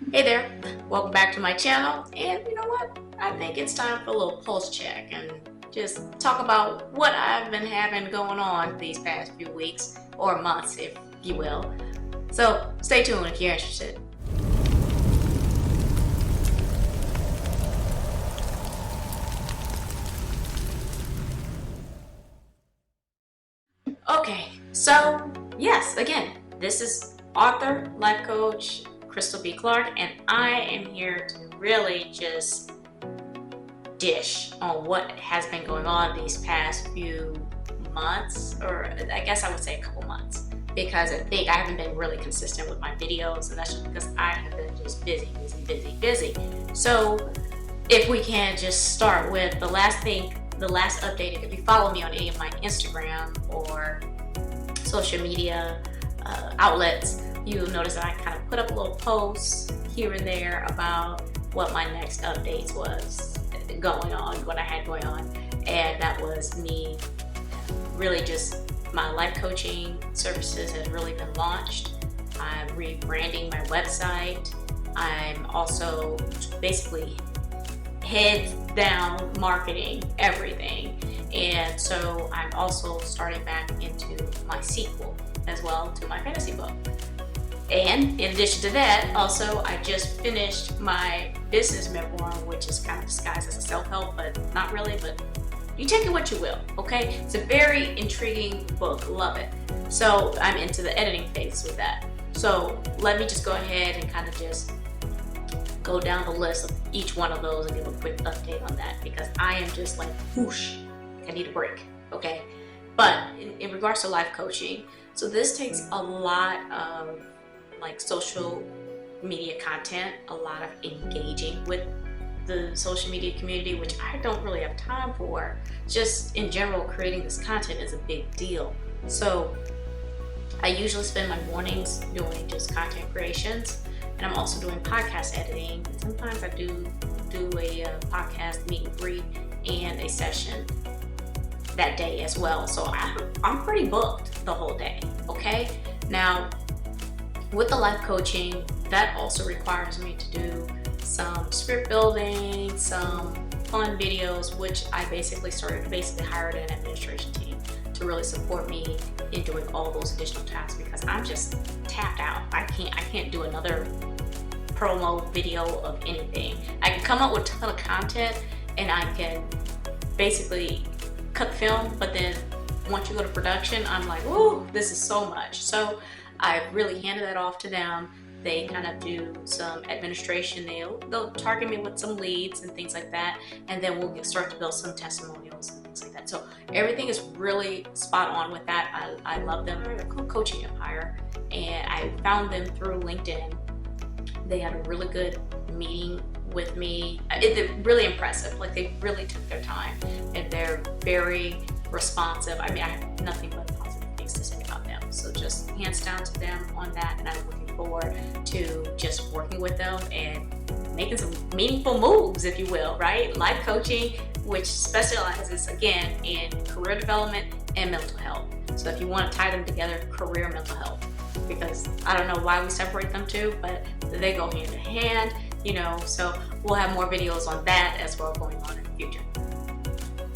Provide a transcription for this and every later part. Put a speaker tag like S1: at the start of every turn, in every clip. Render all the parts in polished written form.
S1: Hey there, welcome back to my channel. And you know what? I think it's time for a little pulse check and just talk about what I've been having going on these past few weeks or months, if you will. So stay tuned if you're interested. Okay, so yes, again, this is author, life coach, Krystal B. and I am here to really just dish on what has been going on these past few months, or I guess I would say a couple months, because I think I haven't been really consistent with my videos, and that's just because I have been just busy. So if we can just start with the last update. If you follow me on any of my Instagram or social media outlets, you'll notice that I kind of put up a little posts here and there about what my next updates was going on, what I had going on, and that was me really just my life coaching services has really been launched. I'm rebranding my website. I'm also basically heads down marketing everything, and so I'm also starting back into my sequel as well to my fantasy book. And in addition to that, also I just finished my business memoir, which is kind of disguised as a self-help, but not really, but you take it what you will, okay? It's a very intriguing book, love it. So I'm into the editing phase with that. So let me just go ahead and kind of just go down the list of each one of those and give a quick update on that, because I am just like, whoosh, I need a break, okay? But in regards to life coaching, so this takes a lot of like social media content, a lot of engaging with the social media community, which I don't really have time for. Just in general, creating this content is a big deal. So I usually spend my mornings doing just content creations, and I'm also doing podcast editing. Sometimes I do a podcast meet and greet and a session that day as well. So I'm pretty booked the whole day, okay? Now, with the life coaching, that also requires me to do some script building, some fun videos, which I basically hired an administration team to really support me in doing all those additional tasks, because I'm just tapped out. I can't do another promo video of anything. I can come up with a ton of content and I can basically cut the film, but then once you go to production, I'm like, ooh, this is so much. So I really handed that off to them. They kind of do some administration. They'll target me with some leads and things like that, and then we'll start to build some testimonials and things like that. So everything is really spot on with that. I love them. They're a coaching empire, and I found them through LinkedIn. They had a really good meeting with me. They're really impressive. Like, they really took their time, and they're very responsive. I mean, I have nothing but positive things to say about them. So just hands down to them on that, and I'm looking forward to just working with them and making some meaningful moves, if you will, right? Life coaching, which specializes again in career development and mental health. So if you want to tie them together, career and mental health, because I don't know why we separate them two, but they go hand in hand, you know. So we'll have more videos on that as well going on in the future.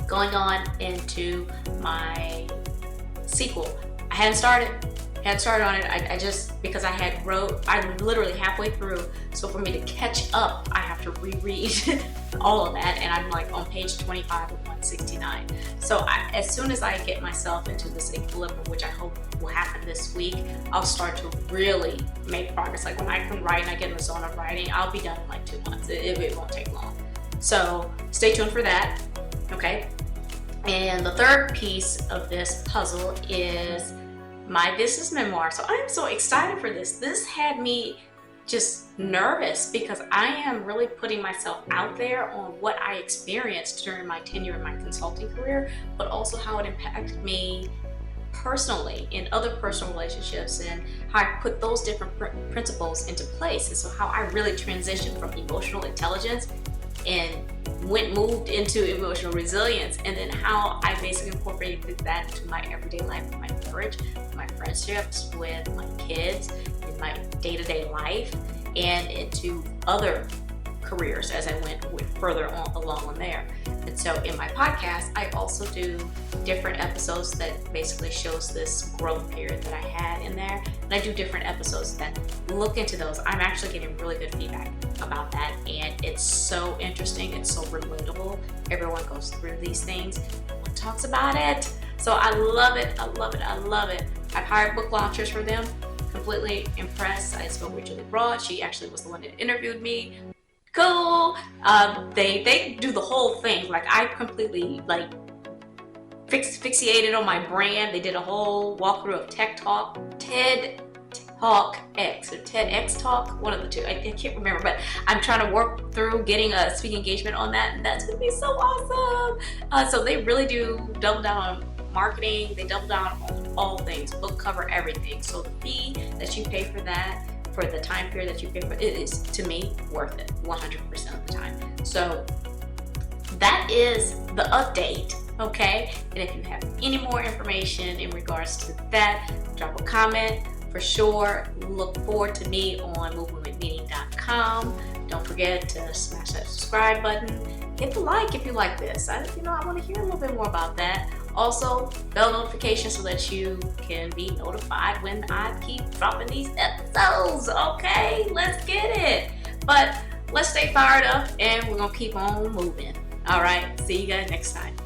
S1: Going on into my sequel, I hadn't started on it. I just, because I'm literally halfway through, so for me to catch up, I have to reread all of that, and I'm like on page 25 of 169. So as soon as I get myself into this equilibrium, which I hope will happen this week, I'll start to really make progress. Like when I can write and I get in the zone of writing, I'll be done in like 2 months. It won't take long. So stay tuned for that, okay? And the third piece of this puzzle is my business memoir. So I'm so excited for this. This had me just nervous, because I am really putting myself out there on what I experienced during my tenure in my consulting career, but also how it impacted me personally in other personal relationships, and how I put those different principles into place. And so how I really transitioned from emotional intelligence and moved into emotional resilience, and then how I basically incorporated that into my everyday life, with my marriage, my friendships, with my kids, in my day-to-day life, and into other careers as I went further along on there. And so in my podcast, I also do different episodes that basically shows this growth period that I had in there. And I do different episodes that look into those. I'm actually getting really good feedback about that. And it's so interesting. It's so relatable. Everyone goes through these things. Everyone talks about it. So I love it. I love it. I love it. I've hired book launchers for them. Completely impressed. I spoke with Julie Broad. She actually was the one that interviewed me. Cool. They do the whole thing. Like, I completely fixated on my brand. They did a whole walkthrough of TED Talk X or TEDx Talk, one of the two. I can't remember, but I'm trying to work through getting a speaking engagement on that, and that's gonna be so awesome. So they really do double down on marketing. They double down on all things, book cover, everything. So the fee that you pay for that, for the time period that you pay for, it is, to me, worth it 100% of the time. So that is the update, okay? And if you have any more information in regards to that, drop a comment for sure. Look forward to me on movingwithmeaning.com. Don't forget to smash that subscribe button. Hit the like if you like this. I want to hear a little bit more about that. Also, bell notification so that you can be notified when I keep dropping these episodes. Okay, let's get it. But let's stay fired up and we're going to keep on moving. All right, see you guys next time.